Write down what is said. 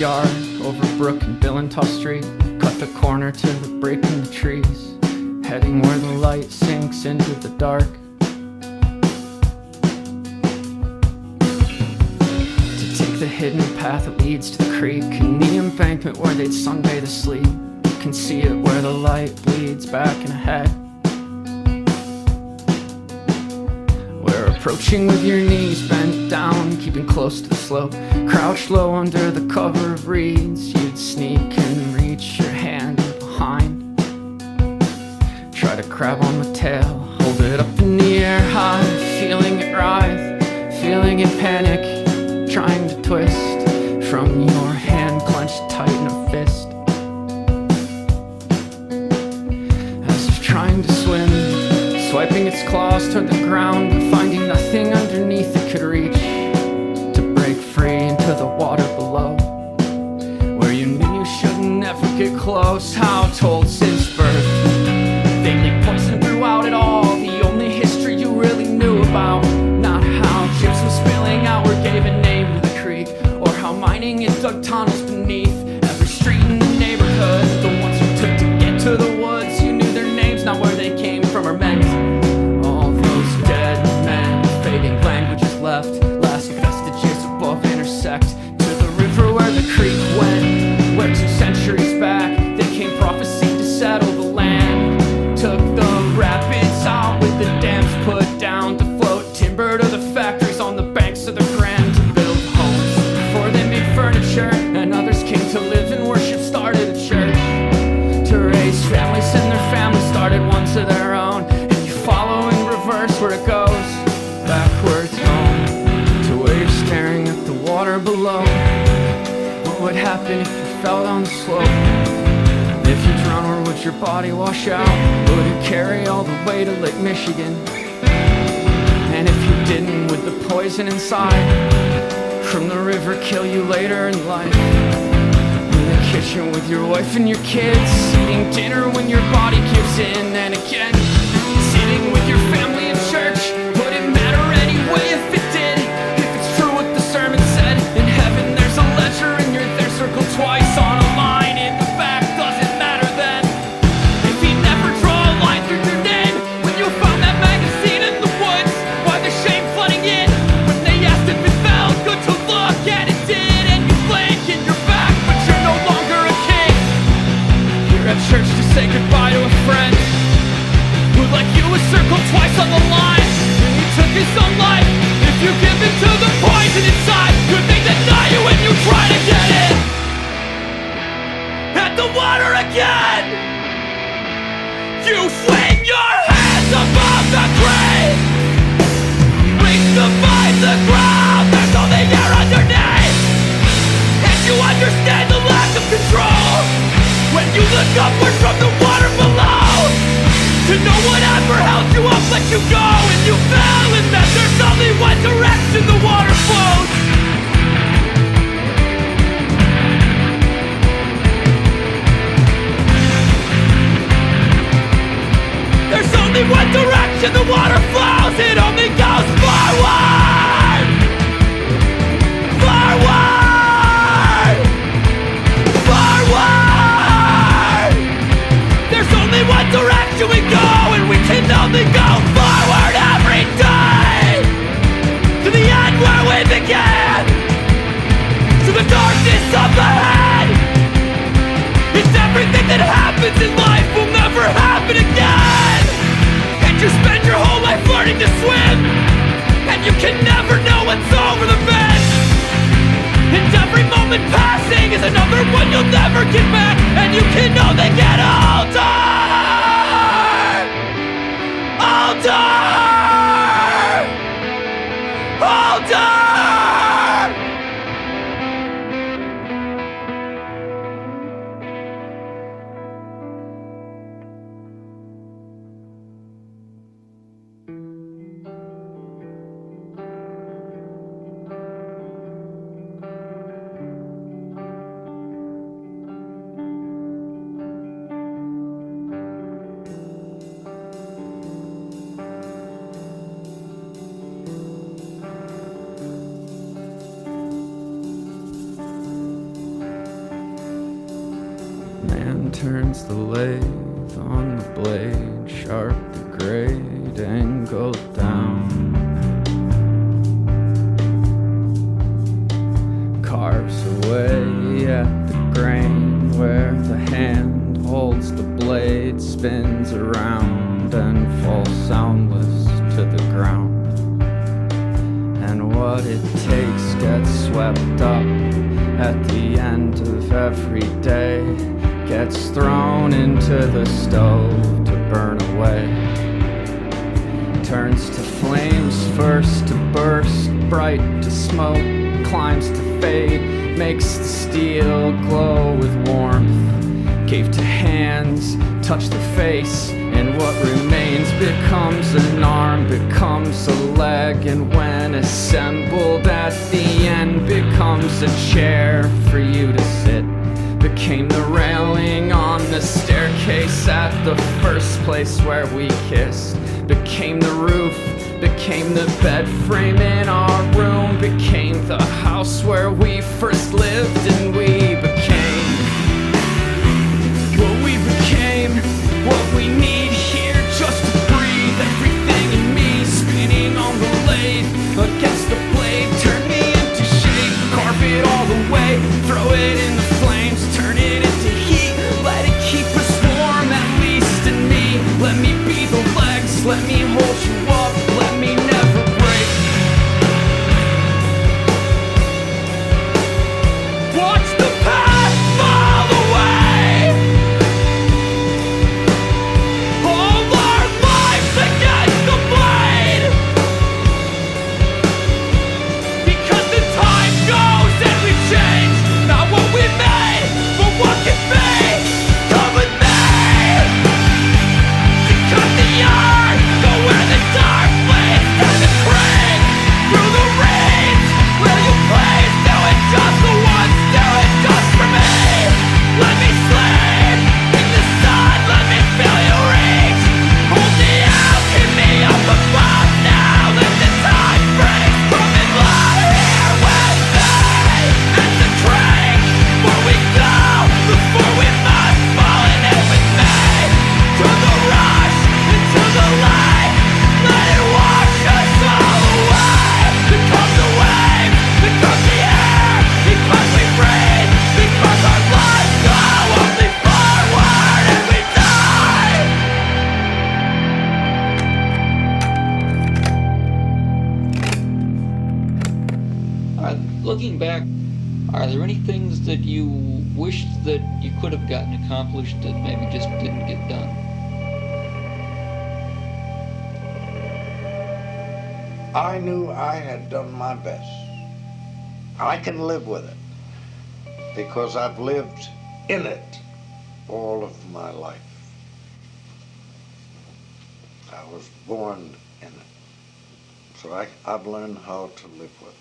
yard, over Brook and Billentoff Street. Cut the corner to the break in the trees, heading where the light sinks into the dark. To take the hidden path that leads to the creek and the embankment where they'd sunbathe asleep. You can see it where the light bleeds back and ahead. Approaching with your knees bent down, keeping close to the slope. Crouched low under the cover of reeds. You'd sneak and reach your hand in behind. Try to grab on the tail, hold it up in the air high. Feeling it writhe, feeling it panic. Trying to twist from your hand clenched tight in a fist. As if trying to swim, swiping its claws toward the ground, but finding nothing underneath it could reach to break free into the water below, where you knew you should never get close. How told since birth, vaguely poison throughout it all, the only history you really knew about. Not how gypsum spilling outward gave a name to the creek, or how mining it dug tunnels beneath every street in the neighborhood. The ones you took to get to the woods, you knew their names, not where they came from or meant. All those dead men, fading languages left, last vestiges above intersect to the river where the creek went, where 2 centuries back they came prophesying to settle the land. Took the rapids out with the dams put down to float timber to the factories on the banks of the Grand, to build homes before they made furniture, and others came to live and worship, started a church to raise families, and their families started ones of their own. And you follow in reverse where it goes, backwards home, to where you're staring at the water below. What would happen if you fell down the slope? If you drown, or would your body wash out? Would it carry all the way to Lake Michigan? And if you didn't, would the poison inside from the river kill you later in life? In the kitchen with your wife and your kids, eating dinner when your body gives in. And again, sitting with your family in church. Would it matter anyway if it did? If it's true what the sermon said, in heaven there's a ledger and you're there circled twice on a line in the back. Does it matter then? If he never draw a line through your name, when you found that magazine in the woods, why the shame flooding in? When they asked if it felt good to look, and it did, and you blink and you're back, but you're no longer a king. You're at church to say goodbye to a friend who, like you, was circled twice on the line, and he took his own life. If you give in to the poison inside, could they deny you when you try to get in? At the water again, you swing your hands above the grave, reach to find the ground, there's only air underneath, and you understand the lack of control when you look upward from the water below. To know whatever held you up let you go, and you fell, and that there's only one direction the water flows. There's only one direction the water flows, it only goes forward. Forward. Forward. There's only one direction we go, and we can only go forward every day, to the end where we began, to the darkness of the head. It's everything that happens in life will never happen again, and you spend your whole life learning to swim, and you can never know what's over the bend, and every moment passing is another one you'll never get back, and you can only get older. Older! Older! Man turns the lathe on the blade, sharp the grade, angle down. Carves away at the grain where the hand holds the blade, spins around and falls soundless to the ground. And what it takes gets swept up at the end of every day, gets thrown into the stove to burn away. Turns to flames first to burst, bright to smoke, climbs to fade, makes the steel glow with warmth. Gave to hands, touch the face, and what remains becomes an arm, becomes a leg, and when assembled at the end becomes a chair for you to sit. Became the railing on the staircase at the first place where we kissed. Became the roof, became the bed frame in our room, became the house where we first lived, and we became what we became, what we need here just to breathe. Everything in me spinning on the lathe against the blade, turn me into shape, carve it all away, throw it in the flames, turn it into heat, let it keep us warm, at least in me. Let me be the legs, let me hold you up, let me never break. Watch the path fall away, all our lives against the blade, because the time goes and we change, not what we made, but what can be. Come with me to cut the yard, go where the dark flames turn to green, through the reeds, will you please do it just for once, do it just for me. Let me sleep in the sun, let me feel you reach, hold me out, keep me up above now, let the tide break, come and lie here with me, and the train, before we go, before we must fall in it with me, to the rush, into the light, let it wash us all away, become the wave, become the air, because we breathe, because our lives go only forward and we die. Looking back, are there any things that you wished that you could have gotten accomplished that maybe just didn't get done? I knew I had done my best. I can live with it because I've lived in it all of my life. I was born in it. So I've learned how to live with it.